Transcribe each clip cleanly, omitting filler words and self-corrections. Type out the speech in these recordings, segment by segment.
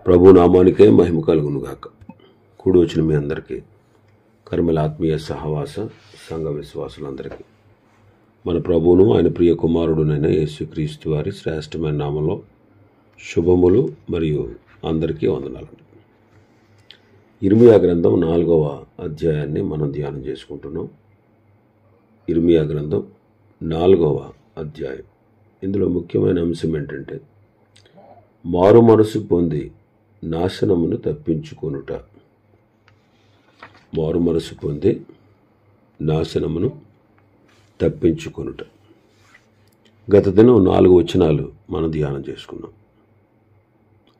ప్రభు నామానికే మహిమ కలుగునుగాక. కూడి వచ్చిన మీ అందరికీ, కర్మల ఆత్మీయ సహవాస సంఘ విశ్వాసులందరికీ మన ప్రభువును ఆయన ప్రియ కుమారుడునైన యేసుక్రీస్తు వారి శ్రేష్టమైన నామంలో శుభములు మరియు అందరికీ వందనాలు. ఇర్మియా గ్రంథం 4వ అధ్యాయాన్ని మనం ధ్యానం చేసుకుంటున్నాం. ఇర్మియా గ్రంథం 4వ అధ్యాయం. ఇందులో ముఖ్యమైన అంశం ఏంటంటే మారు మనసు పొంది నాశనమును తప్పించుకొనుట. మారు మనసు పొంది నాశనమును తప్పించుకొనుట. గత దినం 4 వచనాలు మనం ధ్యానం చేసుకున్నాం.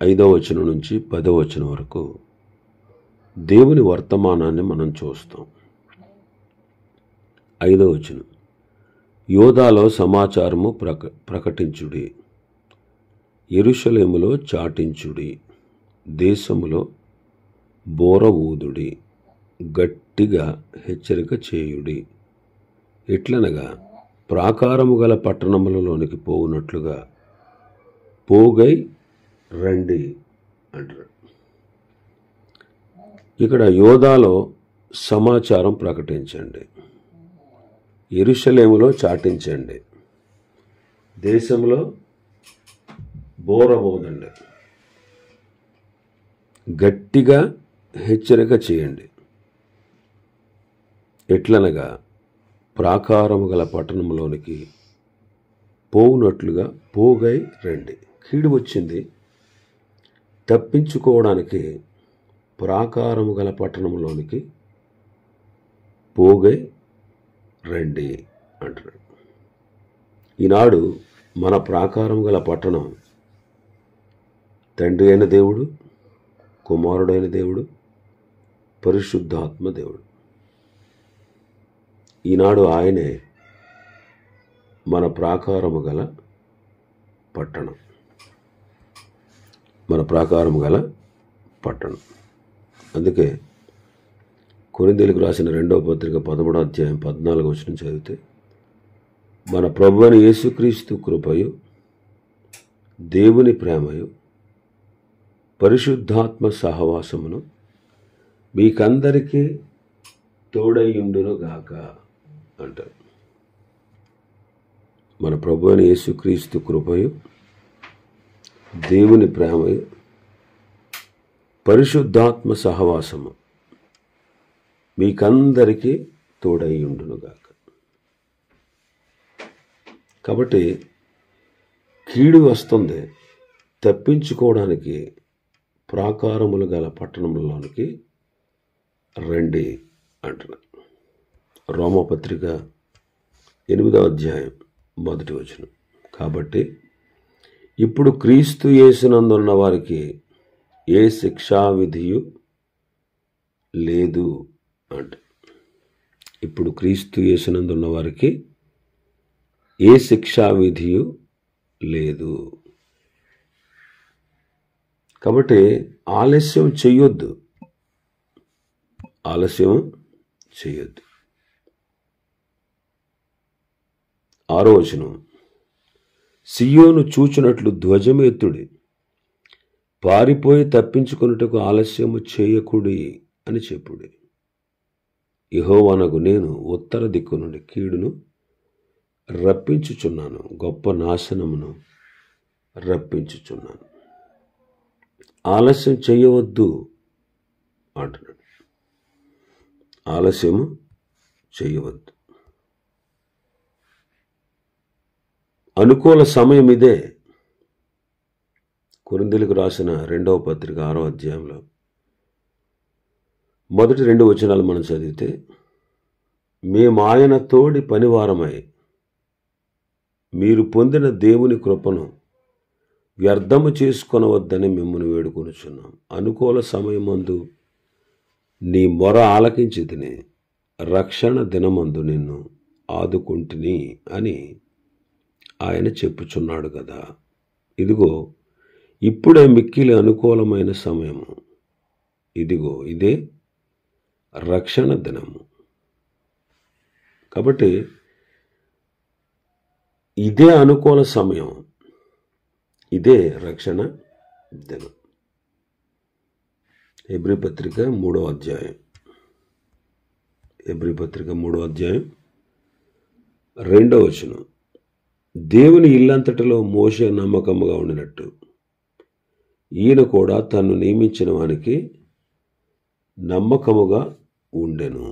5వ వచనం నుంచి 10వ వచనం వరకు దేవుని వర్తమానాన్ని మనం చూస్తాం. 5వ వచనం, యోదాలో సమాచారము ప్రకటించుడి, యెరూషలేములో చాటించుడి, దేశములో బోర ఊదుడి, గట్టిగా హెచ్చరిక చేయుడి. ఎట్లనగా ప్రాకారము గల పట్టణములలోనికి పోవునట్లుగా పోగై రండి అంటారు. ఇక్కడ యోదాలో సమాచారం ప్రకటించండి, యెరూషలేములో చాటించండి, దేశంలో బోర ఊదండి, గట్టిగా హెచ్చరిక చేయండి. ఎట్లనగా ప్రాకారము గల పట్టణంలోనికి పోవునట్లుగా పోగై రండి. కీడు వచ్చింది, తప్పించుకోవడానికి ప్రాకారము గల పట్టణంలోనికి పోగై రండి అంటారు. ఈనాడు మన ప్రాకారం గల పట్టణం తండ్రి అయిన దేవుడు, కుమారుడైన దేవుడు, పరిశుద్ధాత్మ దేవుడు. ఈనాడు ఆయనే మన ప్రాకారము గల పట్టణం, మన ప్రాకారము గల పట్టణం. అందుకే కొరింథీయులకు రాసిన 2వ పత్రిక 13వ అధ్యాయం 14వ వచనం చదివితే, మన ప్రభువైన యేసుక్రీస్తు కృపయు దేవుని ప్రేమయు పరిశుద్ధాత్మ సహవాసమును మీకందరికీ తోడైయుండును గాక అంటారు. మన ప్రభువైన యేసుక్రీస్తు కృపయు దేవుని ప్రేమయు పరిశుద్ధాత్మ సహవాసము మీకందరికీ తోడైయుండును గాక. కాబట్టి కీడు వస్తుంది, తప్పించుకోవడానికి ప్రాకారములు గల పట్టణంలోనికి రండి అంటున్నారు. రోమపత్రిక 8వ అధ్యాయం 1వ వచనం, కాబట్టి ఇప్పుడు క్రీస్తు యేసునందున్న వారికి ఏ శిక్షా విధియు లేదు అంట. ఇప్పుడు క్రీస్తు యేసునందున్న వారికి ఏ శిక్షా విధియు లేదు. కాబట్టి ఆలస్యం చెయ్యొద్దు, ఆలస్యం చెయ్యొద్దు. 6వ వచనం, సియోను చూచునట్లు ధ్వజమెత్తుడి, పారిపోయి తప్పించుకొనుటకు ఆలస్యము చేయకుడి అని చెప్పుడి. యెహోవానగు నేను ఉత్తర దిక్కు నుండి కీడును రప్పించుచున్నాను, గొప్ప నాశనమును రప్పించుచున్నాను. ఆలస్యం చేయవద్దు అంటున్నాడు. ఆలస్యము చేయవద్దు. అనుకూల సమయం ఇదే. కొరింథీయులకు రాసిన 2వ పత్రిక 6వ అధ్యాయంలో మొదటి 2 వచనాలు మనం చదివితే, మేము ఆయన తోడి పనివారమై మీరు పొందిన దేవుని కృపను వ్యర్థము చేసుకొనవద్దని మిమ్మల్ని వేడుకొనుచున్నాం. అనుకూల సమయమందు నీ మొర ఆలకించి తిని రక్షణ దినమందు నిన్ను ఆదుకుంటుని అని ఆయన చెప్పుచున్నాడు కదా. ఇదిగో ఇప్పుడే మిక్కిలి అనుకూలమైన సమయము, ఇదిగో ఇదే రక్షణ దినము. కాబట్టి ఇదే అనుకూల సమయం, ఇదే రక్షణ దినం. హెబ్రీ పత్రిక 3వ అధ్యాయం. హెబ్రీ పత్రిక 3వ అధ్యాయం 2వ వచనం. దేవుని ఇల్లంతటిలో మోషే నమ్మకముగా ఉండినట్టు ఈయన కూడా తను నియమించిన వానికి నమ్మకముగా ఉండెను.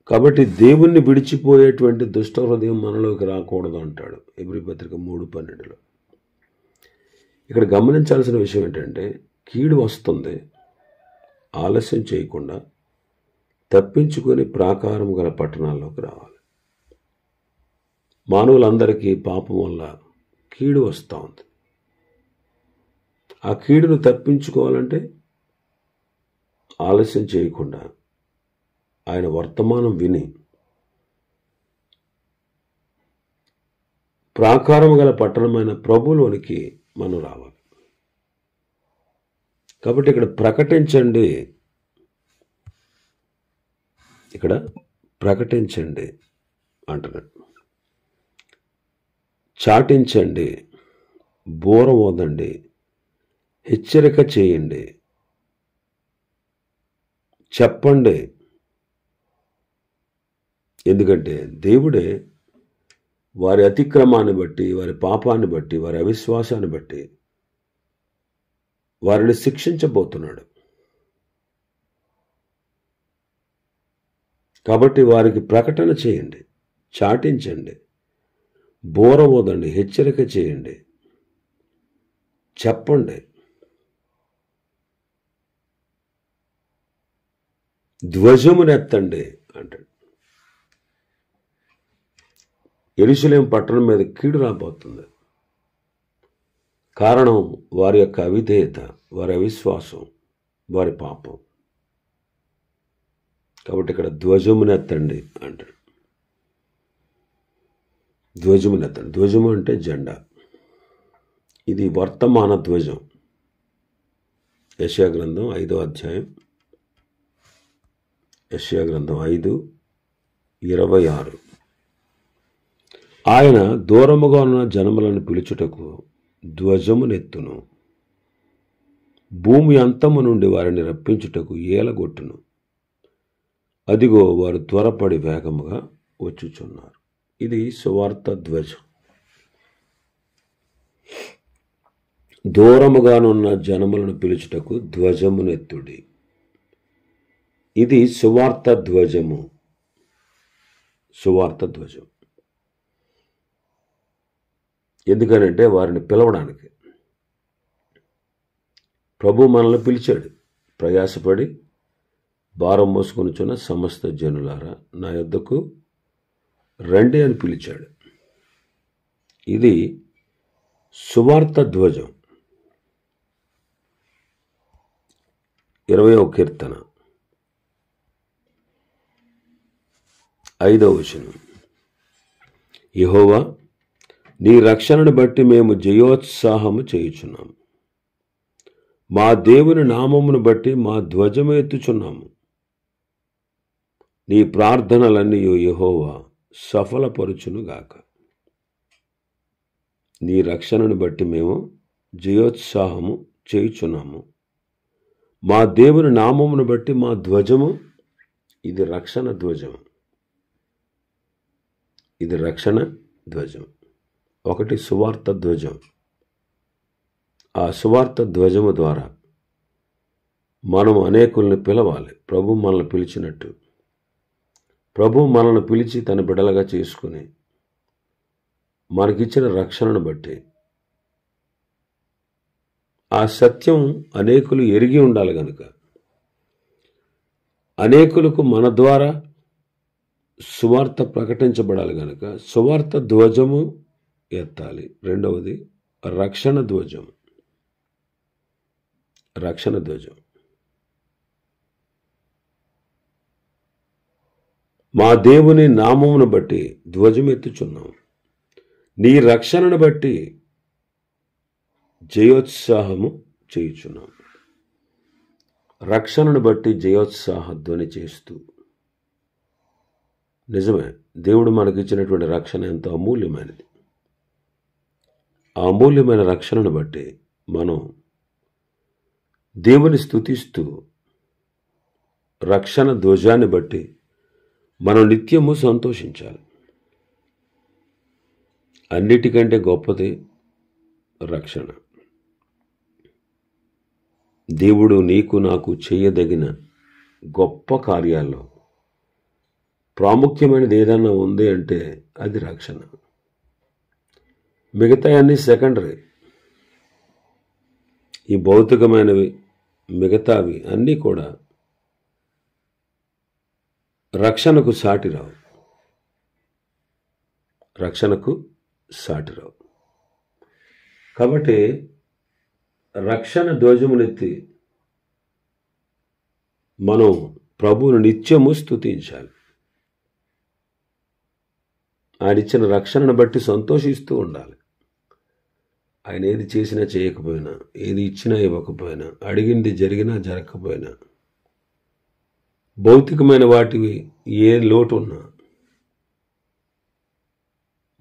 కాబట్టి దేవుణ్ణి విడిచిపోయేటువంటి దుష్ట హృదయం మనలోకి రాకూడదు అంటాడు హెబ్రీ పత్రిక 3:12. ఇక్కడ గమనించాల్సిన విషయం ఏంటంటే, కీడు వస్తుంది, ఆలస్యం చేయకుండా తప్పించుకొని ప్రాకారం గల పట్టణాల్లోకి రావాలి. మానవులందరికీ పాపం వల్ల కీడు వస్తూ ఉంది. ఆ కీడును తప్పించుకోవాలంటే ఆలస్యం చేయకుండా ఆయన వర్తమానం విని ప్రాకారం గల పట్టణమైన ప్రభువులోనికి మనం రావాలి. కాబట్టి ఇక్కడ ప్రకటించండి, ఇక్కడ ప్రకటించండి అంటున్నాడు. చాటించండి, బోర ఓదండి, హెచ్చరిక చేయండి, చెప్పండి. ఎందుకంటే దేవుడే వారి అతిక్రమాన్ని బట్టి, వారి పాపాన్ని బట్టి, వారి అవిశ్వాసాన్ని బట్టి వారిని శిక్షించబోతున్నాడు. కాబట్టి వారికి ప్రకటన చేయండి, చాటించండి, బోర ఓదండి, హెచ్చరిక చేయండి, చెప్పండి. ధ్వజమునెత్తండి అంటాడు. యెరూషలేము పట్టణం మీద కీడు రాబోతుంది. కారణం వారి యొక్క అవిధేయత, వారి అవిశ్వాసం, వారి పాపం. కాబట్టి ఇక్కడ ధ్వజమునెత్తండి అంటాడు. ధ్వజమునెత్తండి. ధ్వజము అంటే జెండా. ఇది వర్తమాన ధ్వజం. యెషయా గ్రంథం 5వ అధ్యాయం, యెషయా గ్రంథం 5:26. ఆయన దూరముగా ఉన్న జనములను పిలుచుటకు ధ్వజమునెత్తును, భూమి అంతము నుండి వారిని రప్పించుటకు ఏలగొట్టును. అదిగో వారు త్వరపడి వేగముగా వచ్చుచున్నారు. ఇది సువార్త ధ్వజం. దూరముగానున్న జనములను పిలుచుటకు ధ్వజమునెత్తుడి. ఇది సువార్త ధ్వజము. సువార్త ధ్వజం. ఎందుకనంటే వారిని పిలవడానికి. ప్రభు మనల్ని పిలిచాడు. ప్రయాసపడి భారం మోసుకొనుచున్న సమస్త జనులారా నా యొద్దకు రండి అని పిలిచాడు. ఇది సువార్త ధ్వజం. 20వ కీర్తన 5వ వచనం. యెహోవా, నీ రక్షణను బట్టి మేము జయోత్సాహము చేయుచున్నాము. మా దేవుని నామమును బట్టి మా ధ్వజము ఎత్తుచున్నాము. నీ ప్రార్థనలన్నీ యెహోవా సఫలపరుచునుగాక. నీ రక్షణను బట్టి మేము జయోత్సాహము చేయుచున్నాము. మా దేవుని నామమును బట్టి మా ధ్వజము, ఇది రక్షణ ధ్వజం. ఇది రక్షణ ధ్వజం. ఒకటి సువార్త ధ్వజం. ఆ సువార్త ధ్వజము ద్వారా మనం అనేకుల్ని పిలవాలి. ప్రభు మనల్ని పిలిచినట్టు. ప్రభు మనల్ని పిలిచి తన బిడ్డలుగా చేసుకుని మనకిచ్చిన రక్షణను బట్టి ఆ సత్యం అనేకులు ఎరిగి ఉండాలి కనుక అనేకులకు మన ద్వారా సువార్త ప్రకటించబడాలి కనుక సువార్త ధ్వజము ఎత్తాలి. రెండవది రక్షణ ధ్వజం. రక్షణ ధ్వజం. మా దేవుని నామమును బట్టి ధ్వజం ఎత్తుచున్నాం. నీ రక్షణను బట్టి జయోత్సాహము చేయుచున్నాం. రక్షణను బట్టి జయోత్సాహ ధ్వని చేస్తూ. నిజమే, దేవుడు మనకిచ్చినటువంటి రక్షణ ఎంతో అమూల్యమైనది. ఆ అమూల్యమైన రక్షణను బట్టి మనం దేవుని స్తుతిస్తూ రక్షణ ధ్వజాన్ని బట్టి మనం నిత్యము సంతోషించాలి. అన్నిటికంటే గొప్పది రక్షణ. దేవుడు నీకు నాకు చేయదగిన గొప్ప కార్యాల్లో ప్రాముఖ్యమైనది ఏదన్నా ఉంది అంటే అది రక్షణ. మిగతా అన్నీ సెకండరీ. ఈ భౌతికమైనవి మిగతావి అన్నీ కూడా రక్షణకు సాటిరావు. కాబట్టి రక్షణ ధ్వజమునెత్తి మనం ప్రభువును నిత్యము స్తుతించాలి. ఆయన ఇచ్చిన రక్షణను బట్టి సంతోషిస్తూ ఉండాలి. ఆయన ఏది చేసినా చేయకపోయినా, ఏది ఇచ్చినా ఇవ్వకపోయినా, అడిగింది జరిగినా జరగకపోయినా, భౌతికమైన వాటివి ఏ లోటు ఉన్నా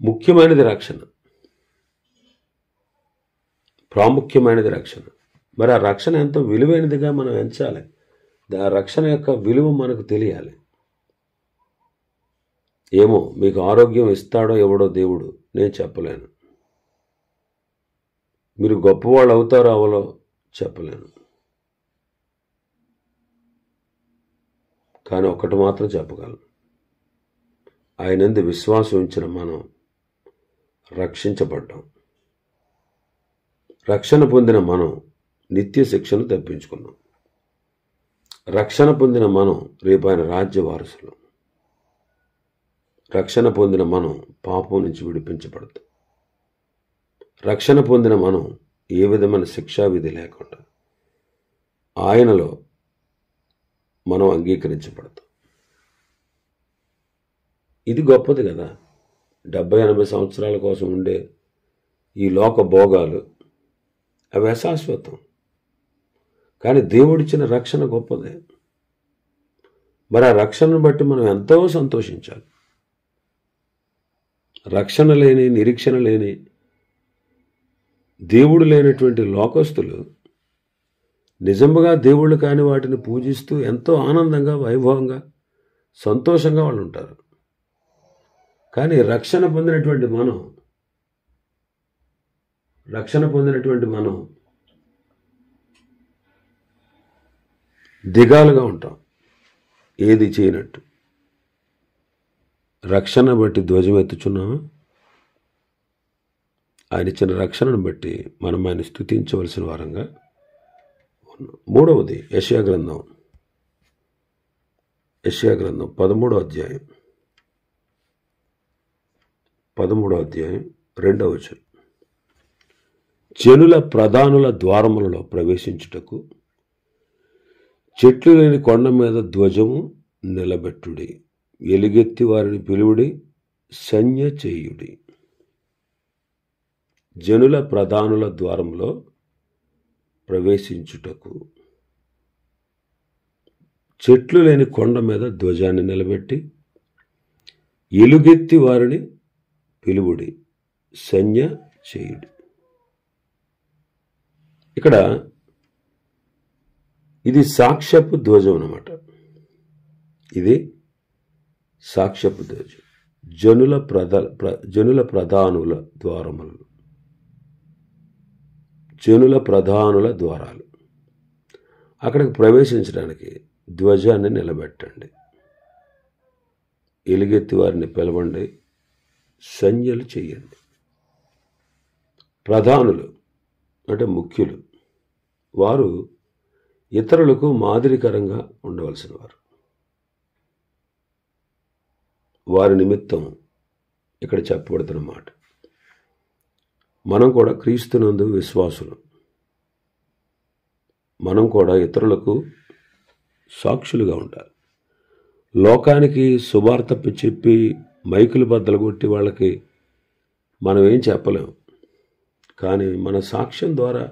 ముఖ్యమైనది రక్షణ, ప్రాముఖ్యమైనది రక్షణ. మరి ఆ రక్షణ ఎంతో విలువైనదిగా మనం ఎంచాలి. ఆ రక్షణ యొక్క విలువ మనకు తెలియాలి. ఏమో మీకు ఆరోగ్యం ఇస్తాడో ఎవడో దేవుడు, నేను చెప్పలేను. మీరు గొప్పవాళ్ళు అవుతారో అవలో చెప్పలేను. కానీ ఒక్కటి మాత్రం చెప్పగలను, ఆయనందు విశ్వాసం ఉంచిన మనం రక్షించబడ్డాం. రక్షణ పొందిన మనం నిత్య శిక్షను తప్పించుకున్నాం. రక్షణ పొందిన మనం రేపు ఆయన రాజ్య వారసులం. రక్షణ పొందిన మనం పాపం నుంచి విడిపించబడతాం. రక్షణ పొందిన మనం ఏ విధమైన శిక్షావిధి లేకుండా ఆయనలో మనం అంగీకరించబడతాం. ఇది గొప్పది కదా. 70-80 సంవత్సరాల కోసం ఉండే ఈ లోక భోగాలు అవి అశాశ్వతం. కానీ దేవుడిచ్చిన రక్షణ గొప్పదే. మరి ఆ రక్షణను బట్టి మనం ఎంతో సంతోషించాలి. రక్షణ లేని, నిరీక్షణ లేని, దేవుడు లేనటువంటి లోకస్తులు నిజంగా దేవుళ్ళు కాని వాటిని పూజిస్తూ ఎంతో ఆనందంగా, వైభవంగా, సంతోషంగా వాళ్ళు ఉంటారు. కానీ రక్షణ పొందినటువంటి మనం దిగాలుగా ఉంటాం, ఏది చేయనట్టు. రక్షణ బట్టి ధ్వజం ఎత్తుచున్నామా? ఆయన ఇచ్చిన రక్షణను బట్టి మనం ఆయన స్తుతించవలసిన వారంగా ఉన్నాం. మూడవది యెషయా గ్రంథం 13వ అధ్యాయం 2వ వచనం. జనుల ప్రధానుల ద్వారములలో ప్రవేశించుటకు చెట్లు లేని కొండ మీద ధ్వజము నిలబెట్టుడి, ఎలుగెత్తి వారిని పిలువుడి, సంజ్ఞ చేయుడి. జనుల ప్రధానుల ద్వారంలో ప్రవేశించుటకు చెట్లు లేని కొండ మీద ధ్వజాన్ని నిలబెట్టి ఎలుగెత్తి వారిని పిలువుడి, సంజ్ఞ చేయుడి. ఇక్కడ ఇది సాక్ష్యపు ధ్వజం అన్నమాట. ఇది సాక్ష్యపు ధ్వజం. జనుల ప్రధానుల ద్వారములు, జనుల ప్రధానుల ద్వారాలు, అక్కడికి ప్రవేశించడానికి ధ్వజాన్ని నిలబెట్టండి, ఎలుగెత్తి వారిని పిలవండి, సంజ్ఞలు చేయండి. ప్రధానులు అంటే ముఖ్యులు. వారు ఇతరులకు మాదిరికరంగా ఉండవలసిన వారు. వారి నిమిత్తం ఇక్కడ చెప్పబడుతున్న మాట, మనం కూడా క్రీస్తునందు విశ్వాసులు. మనం కూడా ఇతరులకు సాక్షులుగా ఉండాలి. లోకానికి సువార్త చెప్పి మైకులు బద్దలు కొట్టి వాళ్ళకి మనం ఏం చెప్పలేం. కానీ మన సాక్ష్యం ద్వారా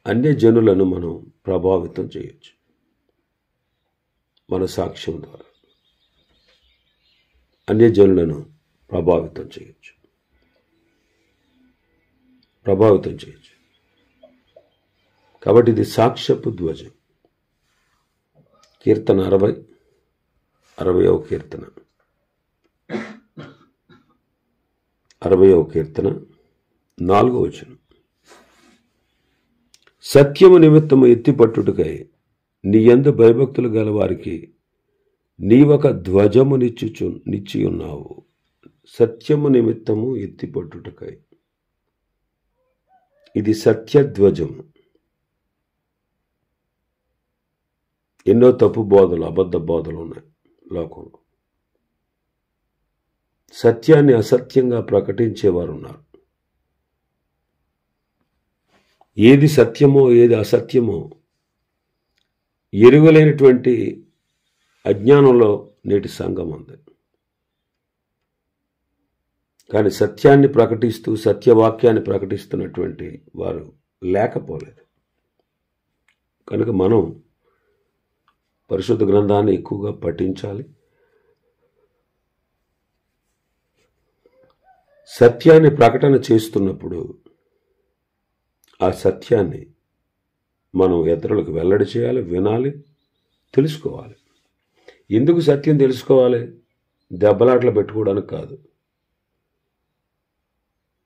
అన్య జనులను మనం ప్రభావితం చేయొచ్చు. మన సాక్ష్యం ద్వారా అన్య జనులను ప్రభావితం చేయొచ్చు. కాబట్టి ఇది సాక్ష్యపు ధ్వజం. కీర్తన 60వ కీర్తన 60వ కీర్తన 4వ వచనం. సత్యము నిమిత్తము ఎత్తిపట్టుటకై నీ యందు భయభక్తులు గల వారికి నీవొక ధ్వజము నిచ్చి ఉన్నావు. సత్యము నిమిత్తము ఎత్తిపట్టుటకై, ఇది సత్యధ్వజము. ఎన్నో తప్పు బోధలు, అబద్ధ బోధలు ఉన్నాయి లోకంలో. సత్యాన్ని అసత్యంగా ప్రకటించేవారు ఉన్నారు. ఏది సత్యమో ఏది అసత్యమో ఎరుగలేనటువంటి అజ్ఞానంలో నేటి సంఘం ఉంది. కానీ సత్యాన్ని ప్రకటిస్తూ సత్యవాక్యాన్ని ప్రకటిస్తున్నటువంటి వారు లేకపోలేదు. కనుక మనం పరిశుద్ధ గ్రంథాన్ని ఎక్కువగా పఠించాలి. సత్యాన్ని ప్రకటన చేస్తున్నప్పుడు ఆ సత్యాన్ని మనం ఇతరులకు వెల్లడి చేయాలి, వినాలి, తెలుసుకోవాలి. ఎందుకు సత్యం తెలుసుకోవాలి? దెబ్బలాటలు పెట్టుకోవడానికి కాదు.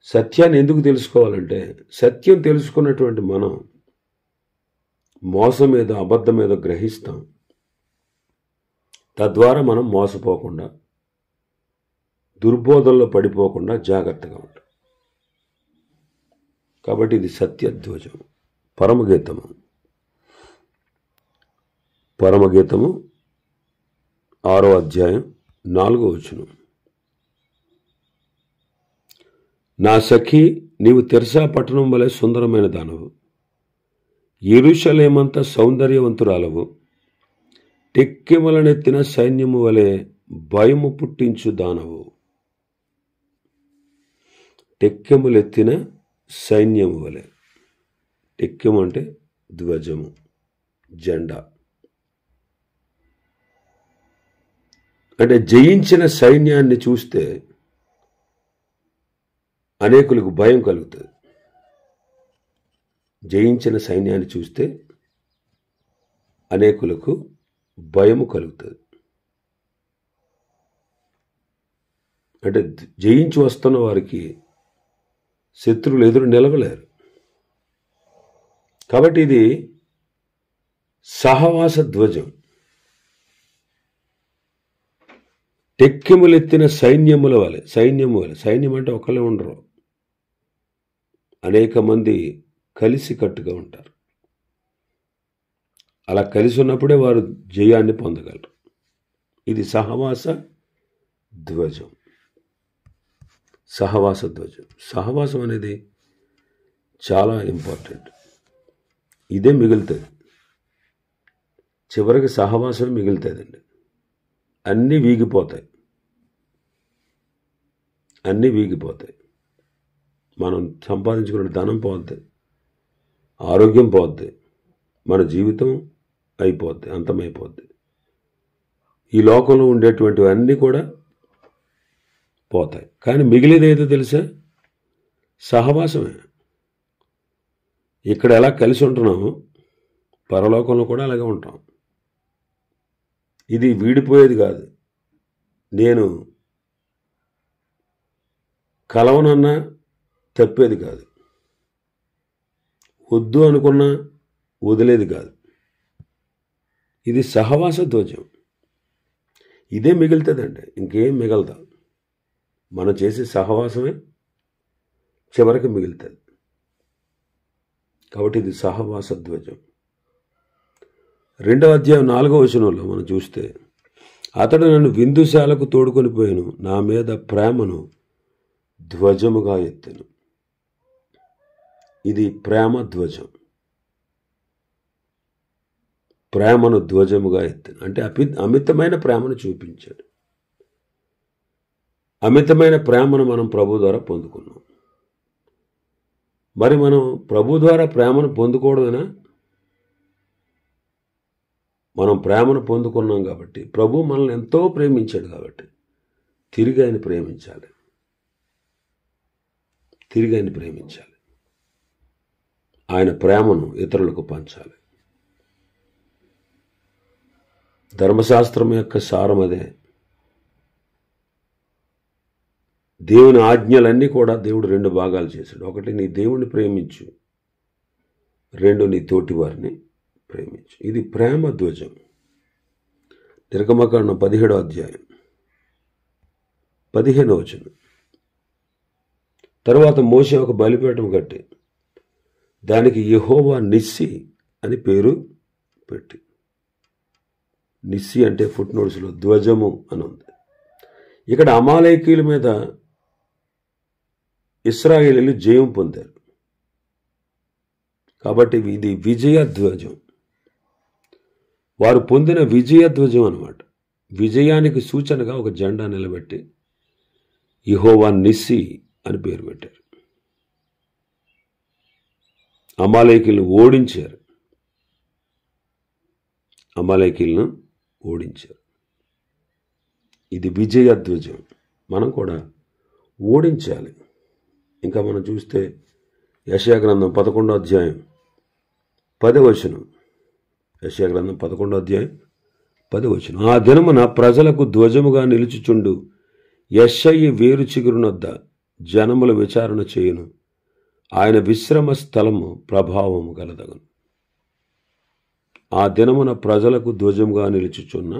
సత్యాన్ని ఎందుకు తెలుసుకోవాలంటే, సత్యం తెలుసుకున్నటువంటి మనం మోసం మీద, అబద్ధం మీద గ్రహిస్తాం. తద్వారా మనం మోసపోకుండా, దుర్బోధనలో పడిపోకుండా జాగ్రత్తగా ఉంటాం. కాబట్టి ఇది సత్యధ్వజం. పరమగీతము 6వ అధ్యాయం 4వ వచనం. నా సఖి, నీవు తిర్సా పట్టణం వలె సుందరమైన దానవు, యెరూషలేమంత సౌందర్యవంతురాలవు, టెక్కెములనెత్తిన సైన్యము వలె భయము పుట్టించు దానవు. టెక్కెములెత్తిన సైన్యము వలె. టెక్కెము అంటే ధ్వజము, జెండా. అంటే జయించిన సైన్యాన్ని చూస్తే అనేకులకు భయం కలుగుతుంది. జయించిన సైన్యాన్ని చూస్తే అనేకులకు భయము కలుగుతుంది. అంటే జయించి వస్తున్న వారికి శత్రువులు ఎదురు నిలవలేరు. కాబట్టి ఇది సహవాస ధ్వజం. టెక్కెములెత్తిన సైన్యముల వలె. సైన్యం అంటే ఒకళ్ళే ఉండరు, అనేక మంది కలిసి కట్టుగా ఉంటారు. అలా కలిసి ఉన్నప్పుడే వారు జయాన్ని పొందగలరు. ఇది సహవాస ధ్వజం. సహవాస ధ్వజం. సహవాసం అనేది చాలా ఇంపార్టెంట్. ఇదే మిగులుతుంది. చివరికి సహవాసం మిగులుతుందండి. అన్నీ వీగిపోతాయి. మనం సంపాదించుకున్న ధనం పోద్ది, ఆరోగ్యం పోద్ది, మన జీవితం అయిపోద్ది, అంతమైపోద్ది. ఈ లోకంలో ఉండేటువంటివి అన్నీ కూడా పోతాయి. కానీ మిగిలిది ఏదో తెలుసా? సహవాసమే. ఇక్కడ ఎలా కలిసి ఉంటున్నామో పరలోకంలో కూడా అలాగే ఉంటాం. ఇది వీడిపోయేది కాదు. నేను కలవనన్నా తప్పేది కాదు, వద్దు అనుకున్నా వదిలేది కాదు. ఇది సహవాస ధ్వజం. ఇదే మిగులుతుందండి, ఇంకేం మిగలదు. మనం చేసే సహవాసమే చివరికి మిగులుతుంది. కాబట్టి ఇది సహవాస ధ్వజం. 2వ అధ్యాయం 4వ వచనంలో మనం చూస్తే, అతడు నన్ను విందుశాలకు తోడుకొని పోయాను, నా మీద ప్రేమను ధ్వజముగా ఎత్తెను. ఇది ప్రేమ ధ్వజం. ప్రేమను ధ్వజముగా ఎత్తెను అంటే అమితమైన ప్రేమను చూపించాడు. అమితమైన ప్రేమను మనం ప్రభు ద్వారా పొందుకున్నాం. మరి మనం ప్రభు ద్వారా ప్రేమను పొందుకోవడమేనా? మనం ప్రేమను పొందుకున్నాం కాబట్టి, ప్రభు మనల్ని ఎంతో ప్రేమించాడు కాబట్టి తిరిగి ఆయన ప్రేమించాలి. ఆయన ప్రేమను ఇతరులకు పంచాలి. ధర్మశాస్త్రం యొక్క సారం అదే. దేవుని ఆజ్ఞలన్నీ కూడా దేవుడు 2 భాగాలు చేశాడు. ఒకటి, నీ దేవుణ్ణి ప్రేమించు. 2, నీ తోటి వారిని ప్రేమించు. ఇది ప్రేమ ధ్వజం. నిర్గమకాండం 17వ అధ్యాయం 15వ వచనం. తరువాత మోషే ఒక బలిపీఠం కట్టి దానికి యెహోవా నిస్సి అని పేరు పెట్టి, నిస్సి అంటే ఫుట్ నోట్స్లో ధ్వజము అని ఉంది. ఇక్కడ అమాలేకీయుల మీద ఇశ్రాయేలీయులు జయం పొందారు కాబట్టి ఇది విజయ ధ్వజం. వారు పొందిన విజయ ధ్వజం అన్నమాట. విజయానికి సూచనగా ఒక జెండా నిలబెట్టి యెహోవా నిస్సి అని పేరు పెట్టారు. అమాలేకీయులను ఓడించారు. ఇది విజయ ధ్వజం. మనం కూడా ఓడించాలి. ఇంకా మనం చూస్తే యెషయా గ్రంథం 11వ అధ్యాయం 10వ వచనం. యెషయా గ్రంథం 11వ అధ్యాయం 10వ వచనం. ఆ దినమున ప్రజలకు ధ్వజముగా నిలుచుచుండు యెషయి వేరు చిగురునొద్ద జనముల విచారణ చేయును. ఆయన విశ్రమ స్థలము ప్రభావము గలదగును. ఆ దినమున ప్రజలకు ధ్వజముగా నిలుచుచున్న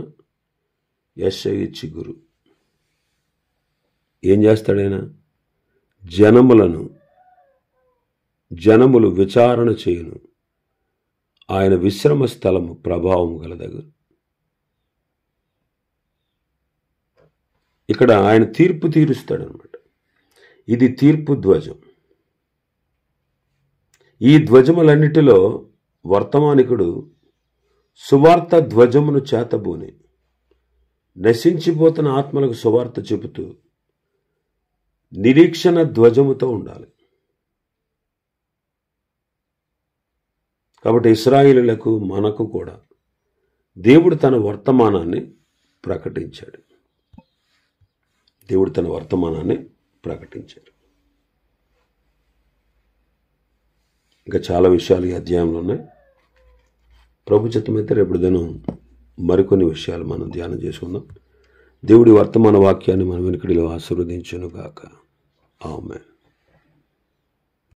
యెషయి చిగురు ఏం చేస్తాడైనా? జనములు విచారణ చేయును. ఆయన విశ్రమ స్థలము ప్రభావము గలదగును. ఇక్కడ ఆయన తీర్పు తీరుస్తాడనమాట. ఇది తీర్పు ధ్వజం. ఈ ధ్వజములన్నిటిలో వర్తమానికుడు సువార్త ధ్వజమును చేతబూని నశించిపోతున్న ఆత్మలకు సువార్త చెబుతూ నిరీక్షణ ధ్వజముతో ఉండాలి. కాబట్టి ఇశ్రాయేలీయులకు మనకు కూడా దేవుడు తన వర్తమానాన్ని ప్రకటించాడు. ఇంకా చాలా విషయాలు ఈ అధ్యాయంలో ఉన్నాయి. ప్రభు చిత్తమైతే రేపు దినం మరికొన్ని విషయాలు మనం ధ్యానం చేసుకుందాం. దేవుడి వర్తమాన వాక్యాన్ని మన వెనుకడిలో ఆశీర్వదించును గాక. ఆమేన్.